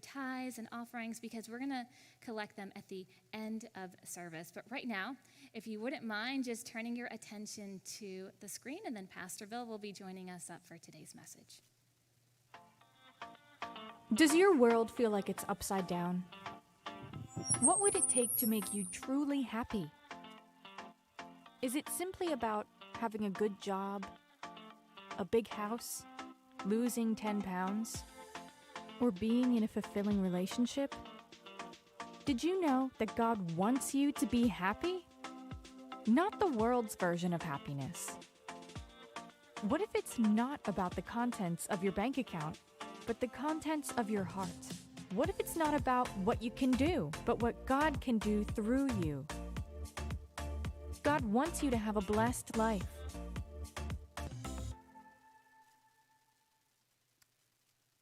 tithes and offerings because we're going to collect them at the end of service. But right now, if you wouldn't mind just turning your attention to the screen, and then Pastor Bill will be joining us up for today's message. Does your world feel like it's upside down? What would it take to make you truly happy? Is it simply about having a good job, a big house, losing 10 pounds, or being in a fulfilling relationship? Did you know that God wants you to be happy? Not the world's version of happiness. What if it's not about the contents of your bank account, but the contents of your heart? What if it's not about what you can do, but what God can do through you? God wants you to have a blessed life.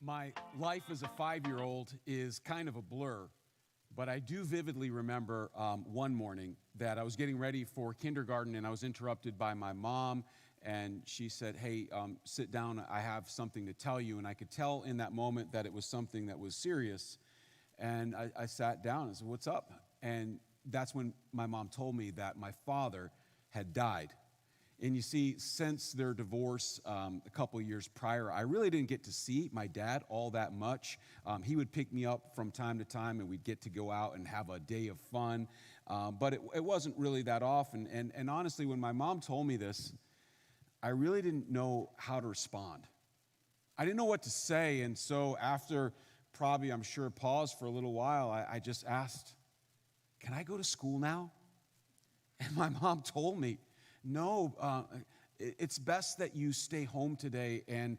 My life as a 5-year-old is kind of a blur, but I do vividly remember one morning that I was getting ready for kindergarten and I was interrupted by my mom, and she said, hey, sit down, I have something to tell you. And I could tell in that moment that it was something that was serious. And I sat down and said, what's up? And that's when my mom told me that my father had died. And you see, since their divorce a couple of years prior, I really didn't get to see my dad all that much. He would pick me up from time to time, and we'd get to go out and have a day of fun. But it wasn't really that often. And honestly, when my mom told me this, I really didn't know how to respond. I didn't know what to say. And so after probably, I'm sure, pause for a little while, I just asked, can I go to school now? And my mom told me, no, it's best that you stay home today, and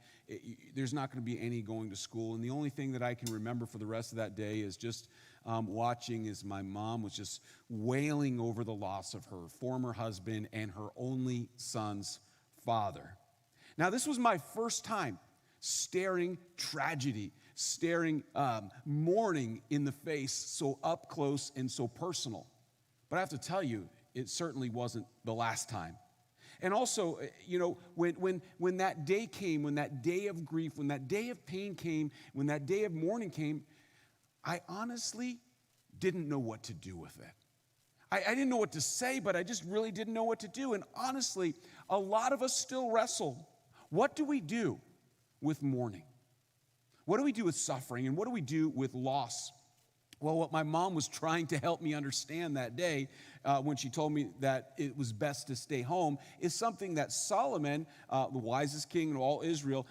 there's not going to be any going to school. And the only thing that I can remember for the rest of that day is just watching as my mom was just wailing over the loss of her former husband and her only son's father. Now, this was my first time staring tragedy, staring mourning in the face so up close and so personal. But I have to tell you, it certainly wasn't the last time. And also, you know, when that day came, when that day of grief, when that day of pain came, when that day of mourning came, I honestly didn't know what to do with it. I didn't know what to say, but I just really didn't know what to do. And honestly, a lot of us still wrestle. What do we do with mourning? What do we do with suffering? And what do we do with loss? Well, what my mom was trying to help me understand that day when she told me that it was best to stay home is something that Solomon, the wisest king in all Israel,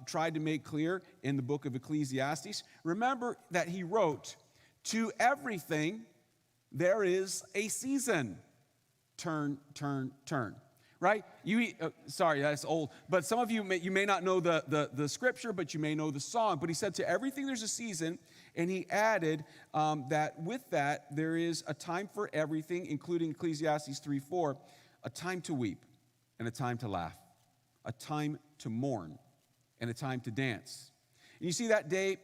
tried to make clear in the book of Ecclesiastes. Remember that he wrote, to everything there is a season. Turn, turn, turn. Right? Sorry, that's old. But some of you may not know the scripture, but you may know the song. But he said, to everything there's a season. And he added that with that, there is a time for everything, including Ecclesiastes 3:4, a time to weep and a time to laugh, a time to mourn and a time to dance. And you see, that day,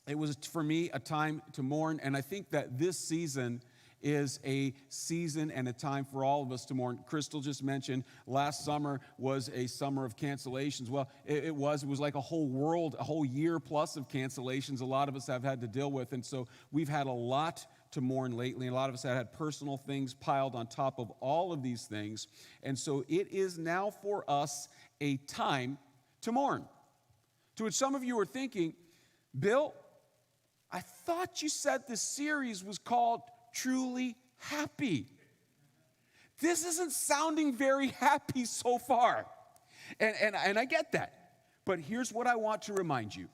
it was, for me, a time to mourn. And I think that this season is a season and a time for all of us to mourn. Crystal just mentioned last summer was a summer of cancellations. Well, it was like a whole year plus of cancellations a lot of us have had to deal with. And so we've had a lot to mourn lately. And a lot of us have had personal things piled on top of all of these things. And so it is now for us a time to mourn. To which some of you are thinking, Bill, I thought you said this series was called Truly Happy. This isn't sounding very happy so far. And I get that. But here's what I want to remind you.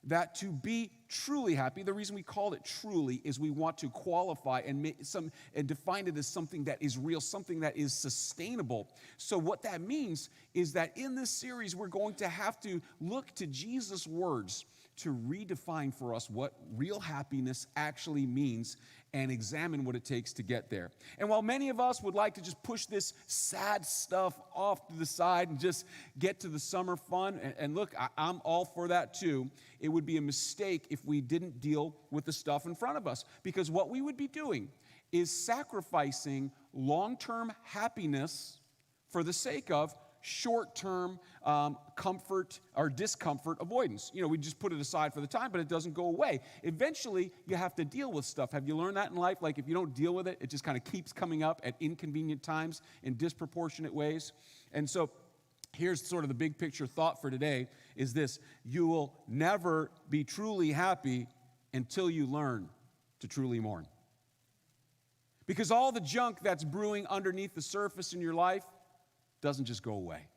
That to be truly happy, the reason we call it truly is we want to qualify and define it as something that is real, something that is sustainable. So what that means is that in this series, we're going to have to look to Jesus' words to redefine for us what real happiness actually means and examine what it takes to get there. And while many of us would like to just push this sad stuff off to the side and just get to the summer fun, and look, I'm all for that too, it would be a mistake if we didn't deal with the stuff in front of us. Because what we would be doing is sacrificing long-term happiness for the sake of short-term comfort or discomfort avoidance. We just put it aside for the time, but it doesn't go away. Eventually, you have to deal with stuff. Have you learned that in life? Like if you don't deal with it, it just kind of keeps coming up at inconvenient times in disproportionate ways. And so here's sort of the big picture thought for today is this: you will never be truly happy until you learn to truly mourn. Because all the junk that's brewing underneath the surface in your life doesn't just go away.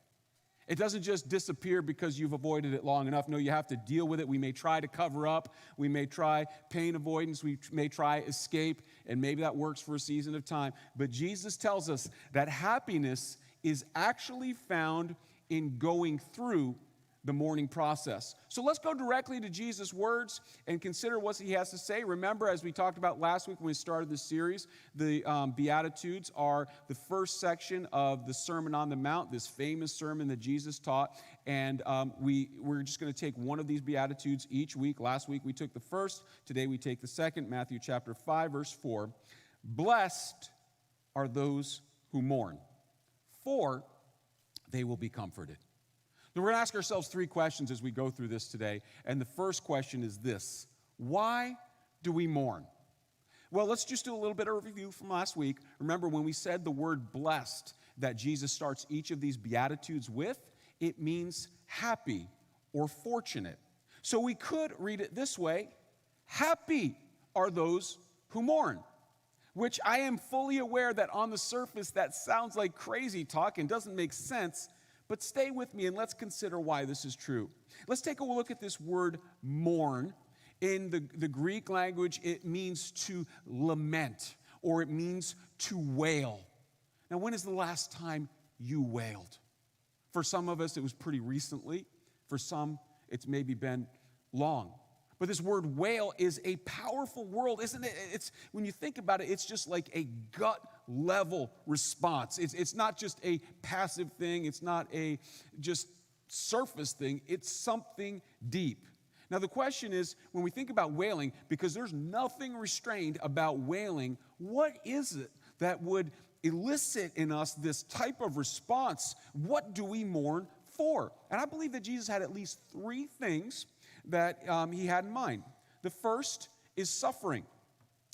It doesn't just disappear because you've avoided it long enough. No, you have to deal with it. We may try to cover up. We may try pain avoidance. We may try escape, and maybe that works for a season of time. But Jesus tells us that happiness is actually found in going through the mourning process. So let's go directly to Jesus' words and consider what he has to say. Remember, as we talked about last week when we started this series, the Beatitudes are the first section of the Sermon on the Mount, this famous sermon that Jesus taught. And we're just going to take one of these Beatitudes each week. Last week we took the first. Today we take the second, Matthew chapter 5, verse 4. Blessed are those who mourn, for they will be comforted. Now, we're going to ask ourselves three questions as we go through this today. And the first question is this: why do we mourn? Well, let's just do a little bit of review from last week. Remember, when we said the word blessed that Jesus starts each of these Beatitudes with, it means happy or fortunate. So we could read it this way: happy are those who mourn. Which I am fully aware that on the surface that sounds like crazy talk and doesn't make sense. But stay with me and let's consider why this is true. Let's take a look at this word mourn. In the Greek language, it means to lament, or it means to wail. Now, when is the last time you wailed? For some of us, it was pretty recently. For some, it's maybe been long. But this word wail is a powerful word, isn't it? It's, when you think about it, it's just like a gut-level response. It's not just a passive thing. It's not a just surface thing. It's something deep. Now, the question is, when we think about wailing, because there's nothing restrained about wailing, what is it that would elicit in us this type of response? What do we mourn for? And I believe that Jesus had at least three things that he had in mind. The first is suffering.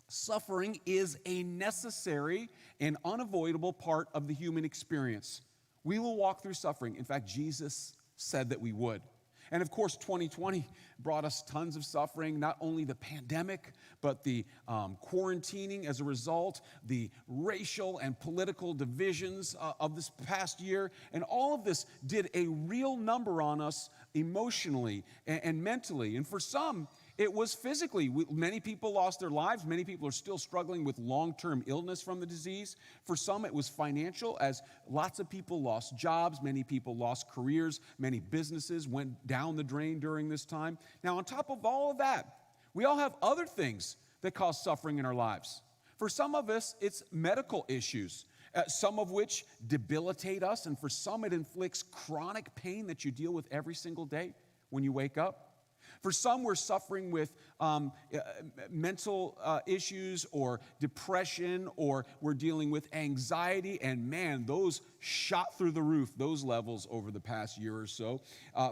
Suffering is a necessary and unavoidable part of the human experience. We will walk through suffering. In fact, Jesus said that we would. And of course, 2020 brought us tons of suffering, not only the pandemic, but the quarantining as a result, the racial and political divisions of this past year. And all of this did a real number on us emotionally and mentally. And for some, it was physically. Many people lost their lives. Many people are still struggling with long-term illness from the disease. For some, it was financial, as lots of people lost jobs. Many people lost careers. Many businesses went down the drain during this time. Now, on top of all of that, we all have other things that cause suffering in our lives. For some of us, it's medical issues, some of which debilitate us, and for some, it inflicts chronic pain that you deal with every single day when you wake up. For some, we're suffering with mental issues or depression, or we're dealing with anxiety, and man, those shot through the roof, those levels over the past year or so.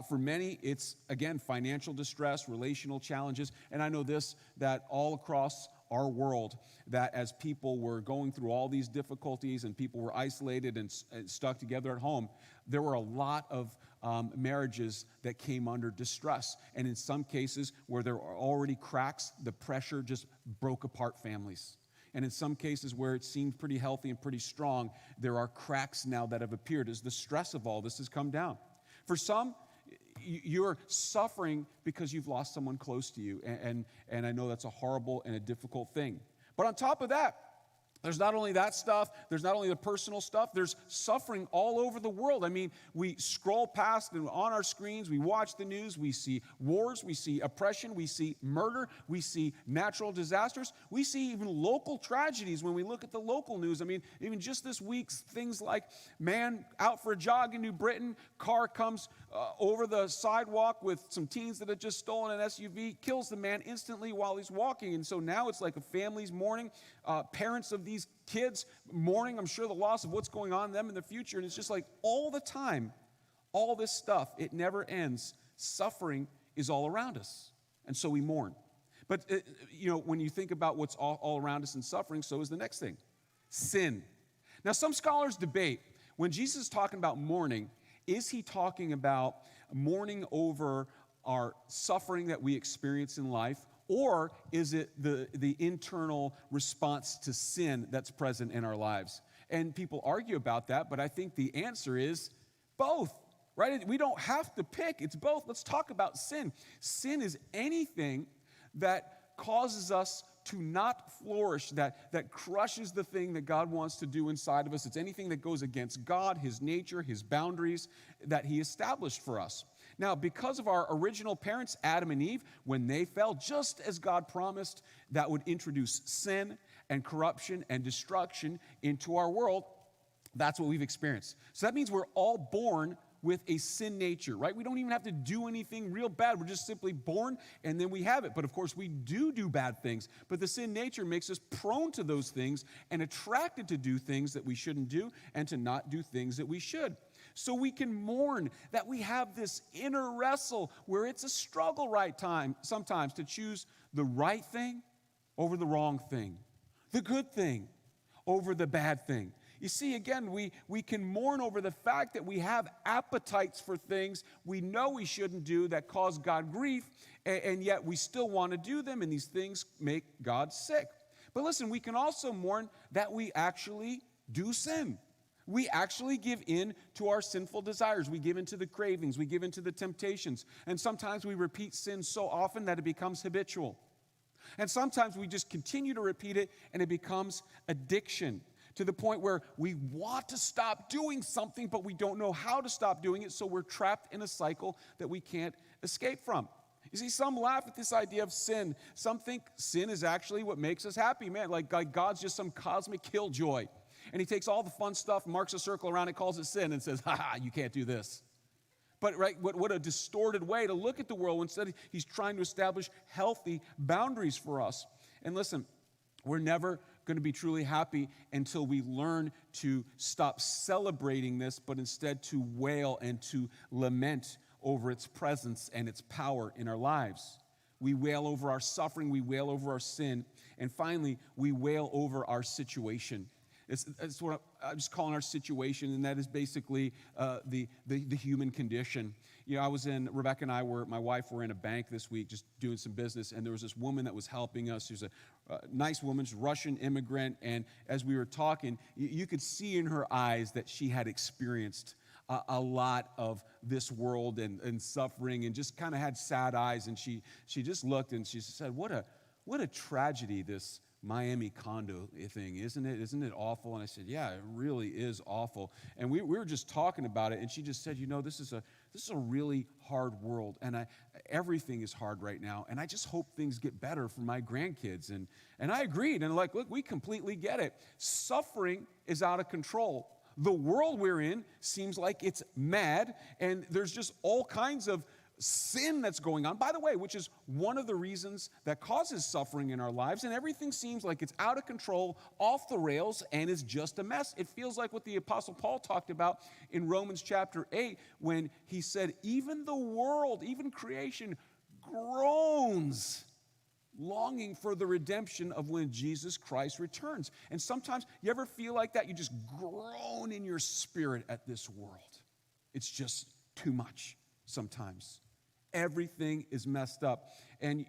For many, it's, again, financial distress, relational challenges, and I know this, that all across our world, that as people were going through all these difficulties and people were isolated and stuck together at home, there were a lot of marriages that came under distress. And in some cases where there are already cracks, the pressure just broke apart families. And in some cases where it seemed pretty healthy and pretty strong, there are cracks now that have appeared as the stress of all this has come down. For some, you're suffering because you've lost someone close to you. And I know that's a horrible and a difficult thing. But on top of that, there's not only that stuff, there's not only the personal stuff, there's suffering all over the world. I mean, we scroll past and on our screens, we watch the news, we see wars, we see oppression, we see murder, we see natural disasters, we see even local tragedies when we look at the local news. I mean, even just this week, things like man out for a jog in New Britain, car comes over the sidewalk with some teens that had just stolen an SUV, kills the man instantly while he's walking. And so now it's like a family's mourning, parents of these kids mourning, I'm sure, the loss of what's going on in them in the future. And it's just like all the time, all this stuff, it never ends. Suffering is all around us. And so we mourn. But, when you think about what's all around us in suffering, so is the next thing, sin. Now, some scholars debate, when Jesus is talking about mourning, is he talking about mourning over our suffering that we experience in life, or is it the internal response to sin that's present in our lives? And people argue about that, but I think the answer is both, right? We don't have to pick. It's both. Let's talk about sin. Sin is anything that causes us to not flourish, that crushes the thing that God wants to do inside of us. It's anything that goes against God, his nature, his boundaries that he established for us. Now, because of our original parents, Adam and Eve, when they fell, just as God promised, that would introduce sin and corruption and destruction into our world. That's what we've experienced. So that means we're all born with a sin nature, right? We don't even have to do anything real bad. We're just simply born, and then we have it. But of course, we do bad things. But the sin nature makes us prone to those things and attracted to do things that we shouldn't do and to not do things that we should. So we can mourn that we have this inner wrestle where it's a struggle sometimes to choose the right thing over the wrong thing, the good thing over the bad thing. You see, again, we can mourn over the fact that we have appetites for things we know we shouldn't do that cause God grief, and yet we still want to do them, and these things make God sick. But listen, we can also mourn that we actually do sin. We actually give in to our sinful desires. We give in to the cravings. We give in to the temptations. And sometimes we repeat sin so often that it becomes habitual. And sometimes we just continue to repeat it, and it becomes addiction, to the point where we want to stop doing something, but we don't know how to stop doing it, so we're trapped in a cycle that we can't escape from. You see, some laugh at this idea of sin. Some think sin is actually what makes us happy. Man, like God's just some cosmic killjoy. And he takes all the fun stuff, marks a circle around it, calls it sin, and says, ha, you can't do this. But right, what a distorted way to look at the world. Instead, he's trying to establish healthy boundaries for us. And listen, we're never going to be truly happy until we learn to stop celebrating this, but instead to wail and to lament over its presence and its power in our lives. We wail over our suffering, we wail over our sin, and finally, we wail over our situation. It's what I'm just calling our situation, and that is basically the human condition. You know, Rebecca and my wife were in a bank this week just doing some business, and there was this woman that was helping us. She was a nice woman, she's a Russian immigrant, and as we were talking, you could see in her eyes that she had experienced a lot of this world and suffering, and just kind of had sad eyes, and she just looked and she said, what a tragedy this Miami condo thing, isn't it? Isn't it awful? And I said, yeah, it really is awful. And we were just talking about it, and she just said, this is a really hard world, and everything is hard right now, and I just hope things get better for my grandkids. And I agreed, and look, we completely get it. Suffering is out of control. The world we're in seems like it's mad, and there's just all kinds of sin that's going on, by the way, which is one of the reasons that causes suffering in our lives, and everything seems like it's out of control, off the rails, and is just a mess. It feels like what the Apostle Paul talked about in Romans chapter 8 when he said, even the world, even creation groans, longing for the redemption of when Jesus Christ returns. And sometimes, you ever feel like that? You just groan in your spirit at this world. It's just too much sometimes. Everything is messed up. And,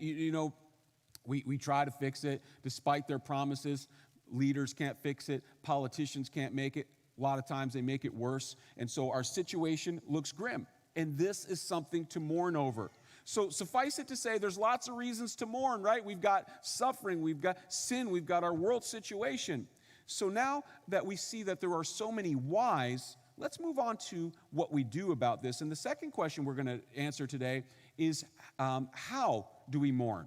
we try to fix it. Despite their promises, leaders can't fix it. Politicians can't make it. A lot of times they make it worse. And so our situation looks grim. And this is something to mourn over. So suffice it to say, there's lots of reasons to mourn, right? We've got suffering, we've got sin, we've got our world situation. So now that we see that there are so many whys, let's move on to what we do about this. And the second question we're going to answer today is how do we mourn?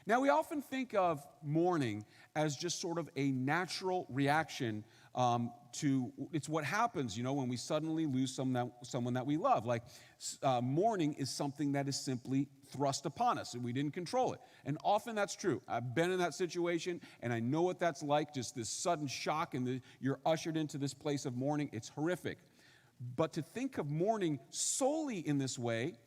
Now, we often think of mourning as just sort of a natural reaction It's what happens, when we suddenly lose someone that we love. Like mourning is something that is simply thrust upon us, and we didn't control it. And often that's true. I've been in that situation, and I know what that's like, just this sudden shock, and you're ushered into this place of mourning. It's horrific. But to think of mourning solely in this way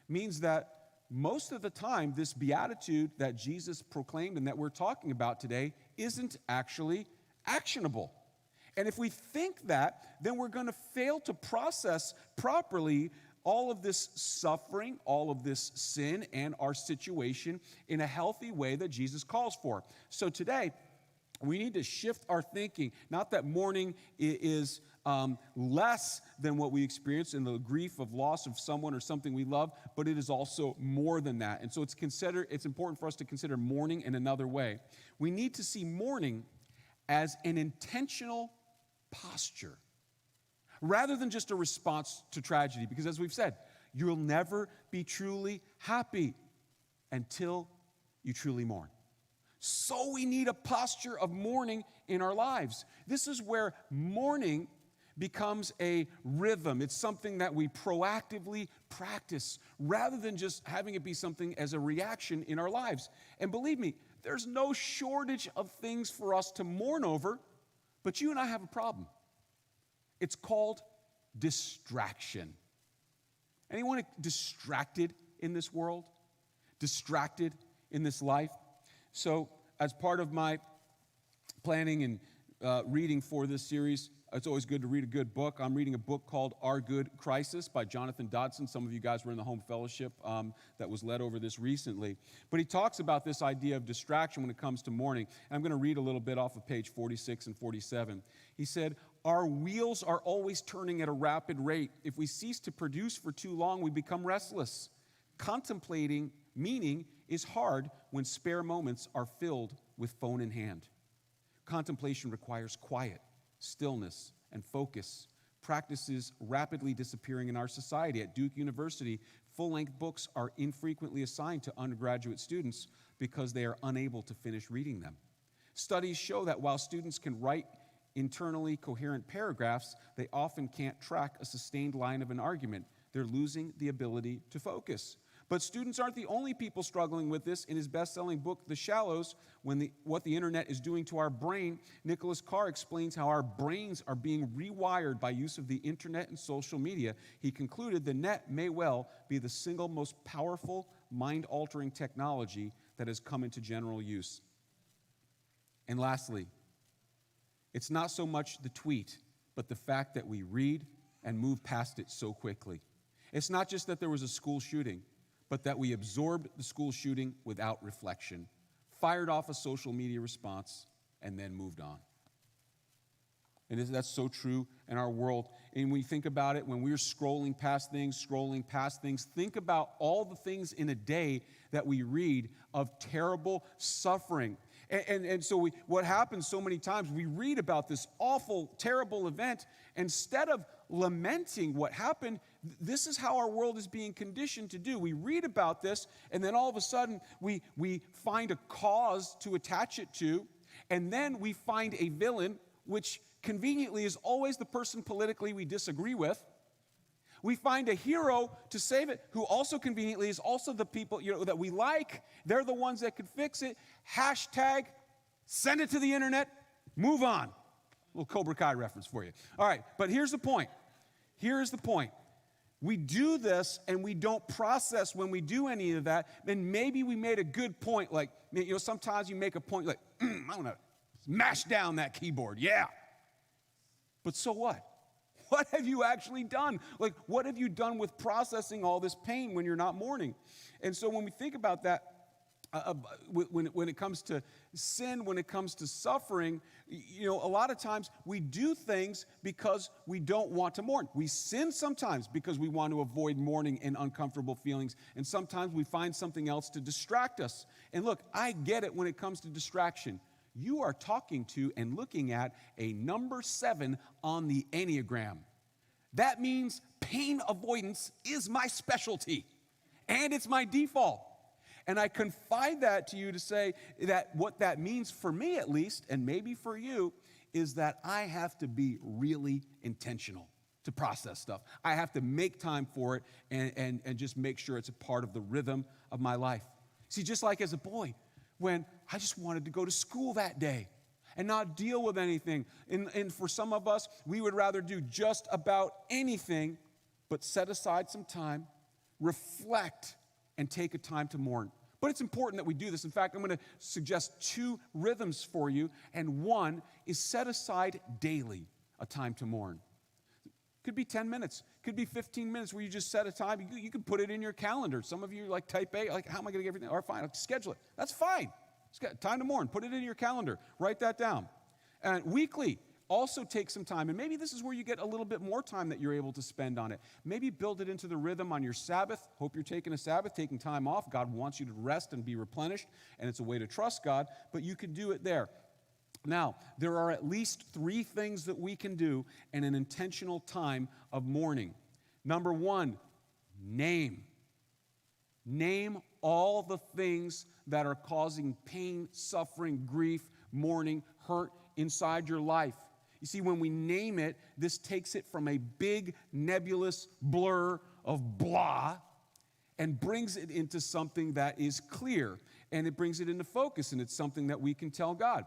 means that most of the time, this beatitude that Jesus proclaimed and that we're talking about today isn't actually actionable. And if we think that, then we're going to fail to process properly all of this suffering, all of this sin, and our situation in a healthy way that Jesus calls for. So today, we need to shift our thinking. Not that mourning is less than what we experience in the grief of loss of someone or something we love, but it is also more than that. And so it's important for us to consider mourning in another way. We need to see mourning as an intentional posture rather than just a response to tragedy. Because as we've said, you'll never be truly happy until you truly mourn. So we need a posture of mourning in our lives. This is where mourning becomes a rhythm. It's something that we proactively practice rather than just having it be something as a reaction in our lives. And believe me, there's no shortage of things for us to mourn over, but you and I have a problem. It's called distraction. Anyone distracted in this world? Distracted in this life? So, as part of my planning and reading for this series, it's always good to read a good book. I'm reading a book called Our Good Crisis by Jonathan Dodson. Some of you guys were in the home fellowship that was led over this recently. But he talks about this idea of distraction when it comes to mourning. And I'm going to read a little bit off of page 46 and 47. He said, "Our wheels are always turning at a rapid rate. If we cease to produce for too long, we become restless. Contemplating meaning is hard when spare moments are filled with phone in hand. Contemplation requires quiet, stillness, and focus. Practices rapidly disappearing in our society. At Duke University, full-length books are infrequently assigned to undergraduate students because they are unable to finish reading them. Studies show that while students can write internally coherent paragraphs, they often can't track a sustained line of an argument. They're losing the ability to focus. But students aren't the only people struggling with this. In his best-selling book, The Shallows, What the Internet is Doing to Our Brain, Nicholas Carr explains how our brains are being rewired by use of the internet and social media. He concluded the net may well be the single most powerful, mind-altering technology that has come into general use. And lastly, it's not so much the tweet, but the fact that we read and move past it so quickly. It's not just that there was a school shooting, but that we absorbed the school shooting without reflection, fired off a social media response, and then moved on. And that's so true in our world. And when you think about it, when we're scrolling past things, think about all the things in a day that we read of terrible suffering. And so what happens so many times, we read about this awful, terrible event. Instead of lamenting what happened, this is how our world is being conditioned to do. We read about this, and then all of a sudden, we find a cause to attach it to, and then we find a villain, which conveniently is always the person politically we disagree with. We find a hero to save it, who also conveniently is also the people that we like. They're the ones that could fix it. Hashtag, send it to the internet, move on. A little Cobra Kai reference for you. All right, but here's the point. We do this and we don't process when we do any of that. Then maybe we made a good point. Like, sometimes you make a point like, I'm going to smash down that keyboard. Yeah. But so what? What have you actually done? Like, what have you done with processing all this pain when you're not mourning? And so when we think about that, when it comes to sin, when it comes to suffering, a lot of times we do things because we don't want to mourn. We sin sometimes because we want to avoid mourning and uncomfortable feelings, and sometimes we find something else to distract us. And look, I get it when it comes to distraction. You are talking to and looking at a number 7 on the Enneagram. That means pain avoidance is my specialty, and it's my default. And I confide that to you to say that what that means for me at least, and maybe for you, is that I have to be really intentional to process stuff. I have to make time for it and just make sure it's a part of the rhythm of my life. See, just like as a boy, when I just wanted to go to school that day and not deal with anything. And for some of us, we would rather do just about anything but set aside some time, reflect, and take a time to mourn. But it's important that we do this. In fact, I'm going to suggest 2 rhythms for you, and one is set aside daily a time to mourn. Could be 10 minutes, could be 15 minutes where you just set a time. You can put it in your calendar. Some of you like type A, like, how am I going to get everything? All right, fine, I'll schedule it. That's fine. It's got time to mourn. Put it in your calendar. Write that down. And weekly, also take some time. And maybe this is where you get a little bit more time that you're able to spend on it. Maybe build it into the rhythm on your Sabbath. Hope you're taking a Sabbath, taking time off. God wants you to rest and be replenished, and it's a way to trust God, but you can do it there. Now, there are at least 3 things that we can do in an intentional time of mourning. Number 1, name. Name all the things that are causing pain, suffering, grief, mourning, hurt inside your life. You see, when we name it, this takes it from a big nebulous blur of blah and brings it into something that is clear, and it brings it into focus, and it's something that we can tell God.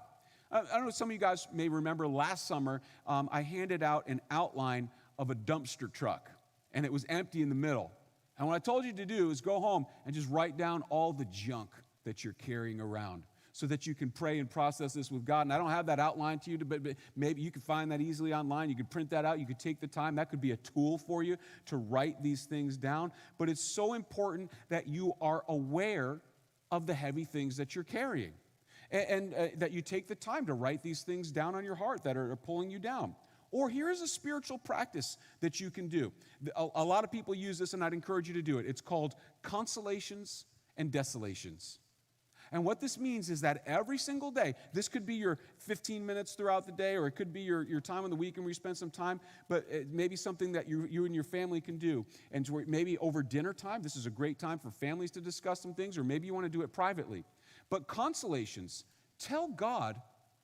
I don't know, some of you guys may remember last summer, I handed out an outline of a dumpster truck, and it was empty in the middle. And what I told you to do is go home and just write down all the junk that you're carrying around so that you can pray and process this with God. And I don't have that outline to you, but maybe you can find that easily online. You could print that out. You could take the time. That could be a tool for you to write these things down. But it's so important that you are aware of the heavy things that you're carrying and that you take the time to write these things down on your heart that are pulling you down. Or here's a spiritual practice that you can do. A lot of people use this, and I'd encourage you to do it. It's called consolations and desolations. And what this means is that every single day, this could be your 15 minutes throughout the day, or it could be your time on the weekend where you spend some time, but it may be something that you and your family can do. And maybe over dinner time, this is a great time for families to discuss some things, or maybe you want to do it privately. But consolations, tell God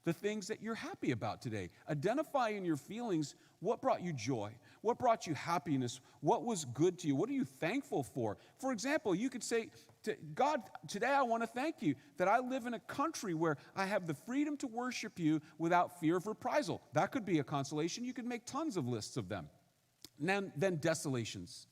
the things that you're happy about today. Identify in your feelings what brought you joy, what brought you happiness, what was good to you, what are you thankful for? For example, you could say, to God, today I want to thank you that I live in a country where I have the freedom to worship you without fear of reprisal. That could be a consolation. You could make tons of lists of them. And then desolations.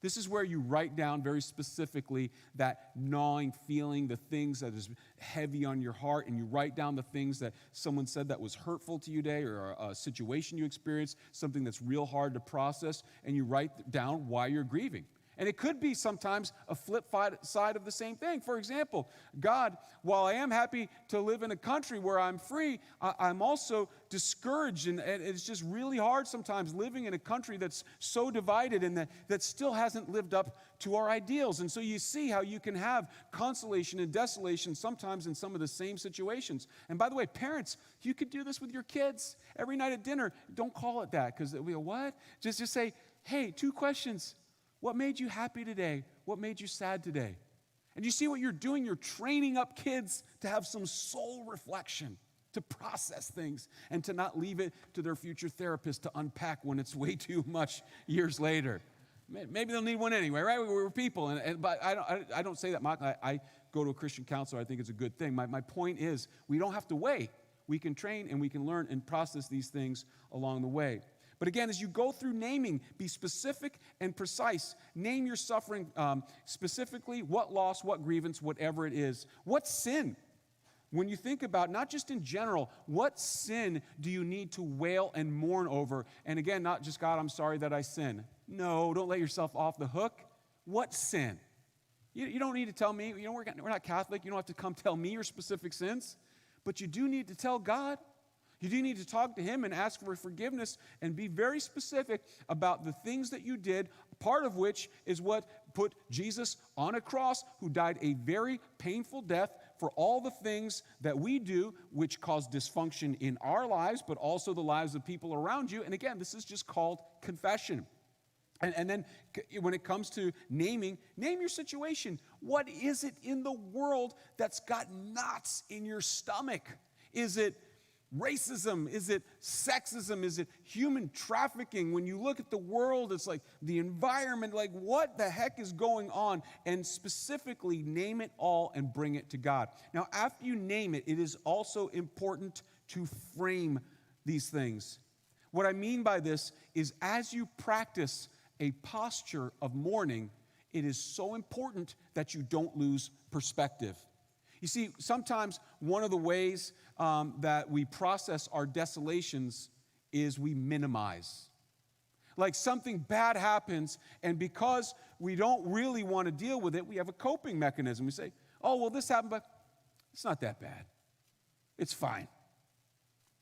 This is where you write down very specifically that gnawing feeling, the things that is heavy on your heart, and you write down the things that someone said that was hurtful to you today, or a situation you experienced, something that's real hard to process, and you write down why you're grieving. And it could be sometimes a flip side of the same thing. For example, God, while I am happy to live in a country where I'm free, I'm also discouraged, and it's just really hard sometimes living in a country that's so divided and that still hasn't lived up to our ideals. And so you see how you can have consolation and desolation sometimes in some of the same situations. And by the way, parents, you could do this with your kids. Every night at dinner, don't call it that, because we go, what? Just say, hey, 2 questions. What made you happy today? What made you sad today? And you see what you're doing? You're training up kids to have some soul reflection, to process things, and to not leave it to their future therapist to unpack when it's way too much years later. Maybe they'll need one anyway, right? We're people, but I don't say that, Mark. I go to a Christian counselor. I think it's a good thing. My point is, we don't have to wait. We can train and we can learn and process these things along the way. But again, as you go through naming, be specific and precise. Name your suffering specifically, what loss, what grievance, whatever it is. What sin? When you think about, not just in general, what sin do you need to wail and mourn over? And again, not just, God, I'm sorry that I sin. No, don't let yourself off the hook. What sin? You don't need to tell me. We're not Catholic. You don't have to come tell me your specific sins. But you do need to tell God. You do need to talk to him and ask for forgiveness and be very specific about the things that you did, part of which is what put Jesus on a cross, who died a very painful death for all the things that we do, which cause dysfunction in our lives, but also the lives of people around you. And again, this is just called confession. And then when it comes to naming, name your situation. What is it in the world that's got knots in your stomach? Is it racism? Is it sexism? Is it human trafficking? When you look at the world, it's like the environment, like what the heck is going on? And specifically name it all and bring it to God. Now, after you name it, it is also important to frame these things. What I mean by this is as you practice a posture of mourning, it is so important that you don't lose perspective. You see, sometimes one of the ways that we process our desolations is we minimize. Like something bad happens, and because we don't really want to deal with it, we have a coping mechanism. We say, oh, well, this happened, but it's not that bad. It's fine.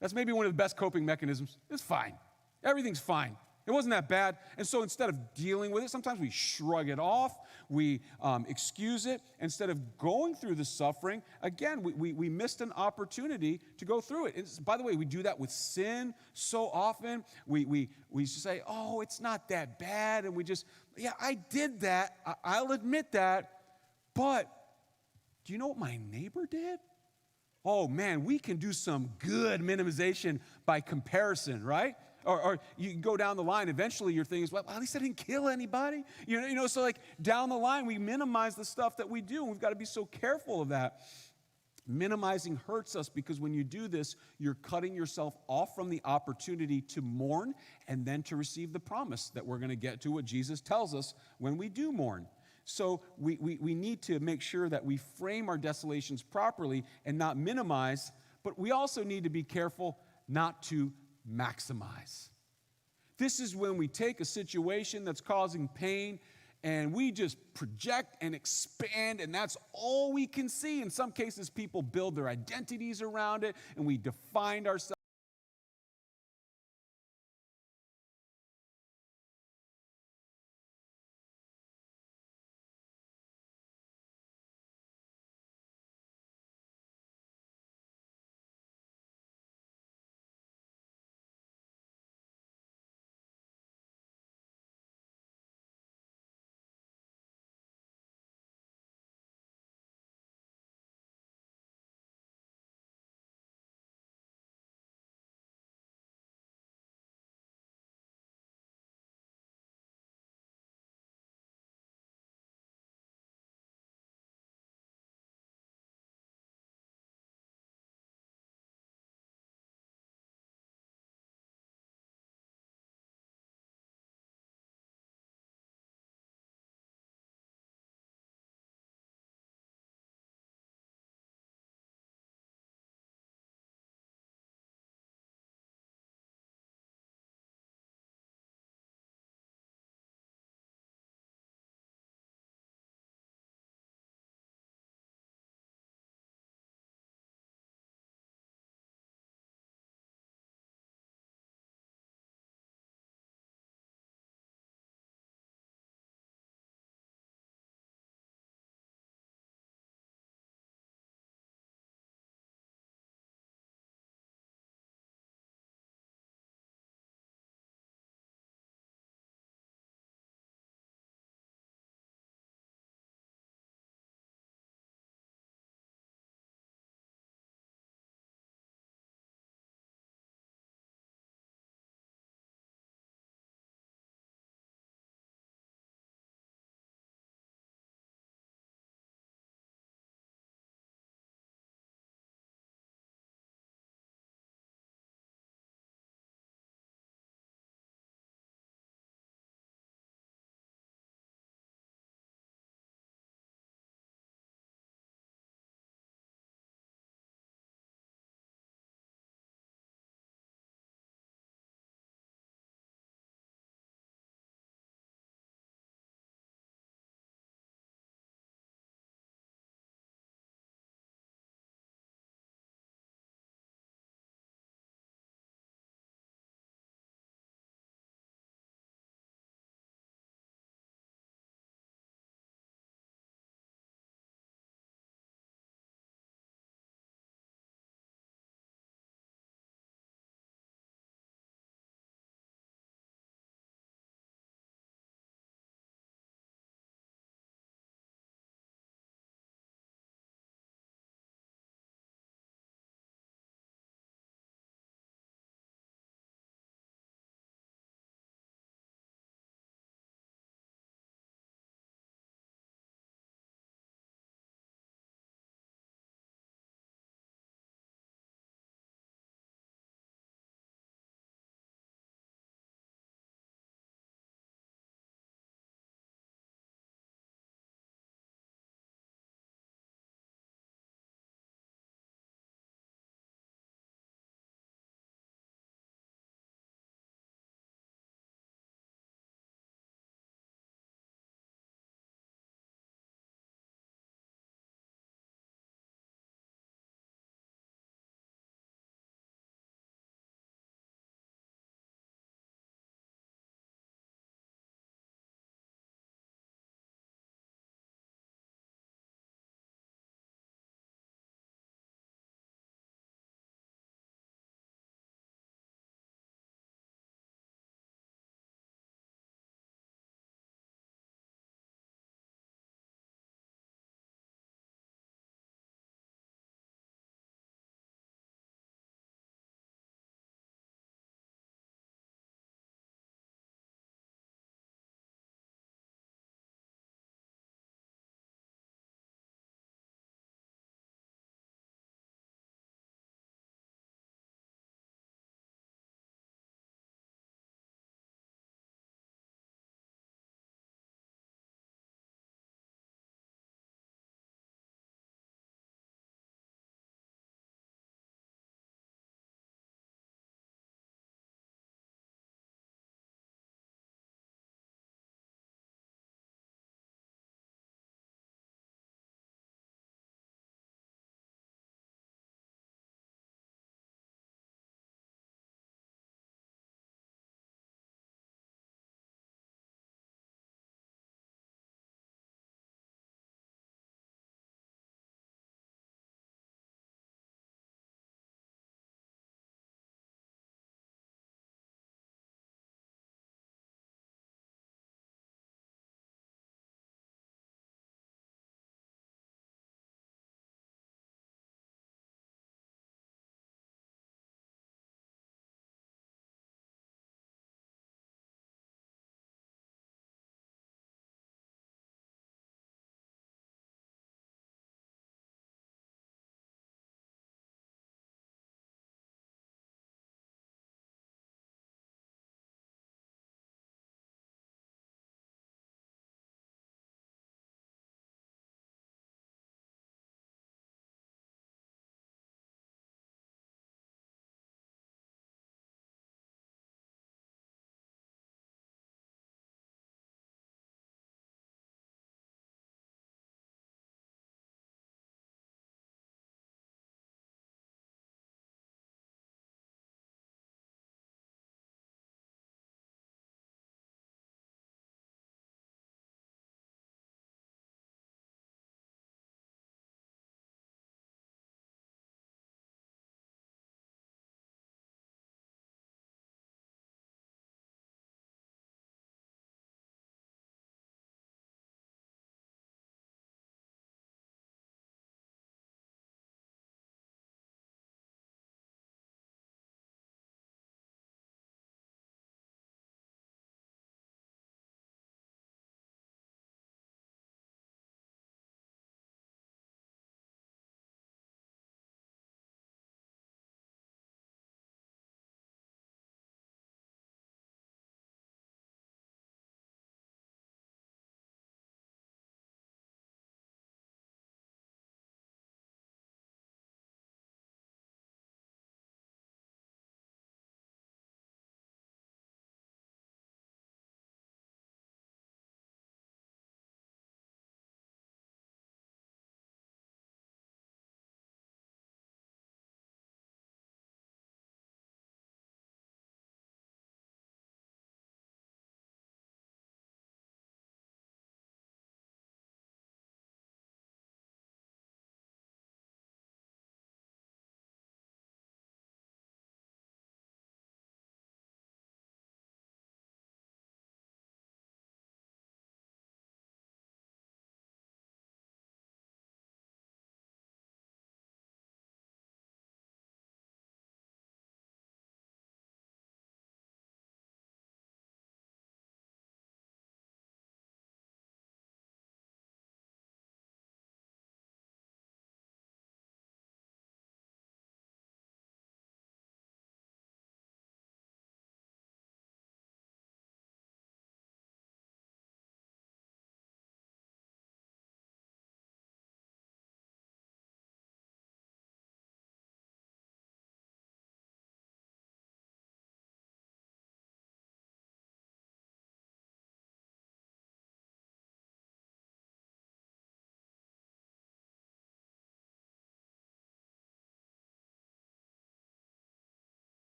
That's maybe one of the best coping mechanisms. It's fine. Everything's fine. It wasn't that bad. And so instead of dealing with it, sometimes we shrug it off, we excuse it. Instead of going through the suffering, again, we missed an opportunity to go through it. By the way, we do that with sin so often. We say, oh, it's not that bad. And we just, yeah, I did that. I'll admit that. But do you know what my neighbor did? Oh, man, we can do some good minimization by comparison, right? Or you go down the line, eventually your thing is, well, at least I didn't kill anybody. You know, so like down the line, we minimize the stuff that we do, and we've got to be so careful of that. Minimizing hurts us because when you do this, you're cutting yourself off from the opportunity to mourn and then to receive the promise that we're going to get to what Jesus tells us when we do mourn. So we need to make sure that we frame our desolations properly and not minimize, but we also need to be careful not to maximize. This is when we take a situation that's causing pain and we just project and expand, and that's all we can see. In some cases, people build their identities around it, and we define ourselves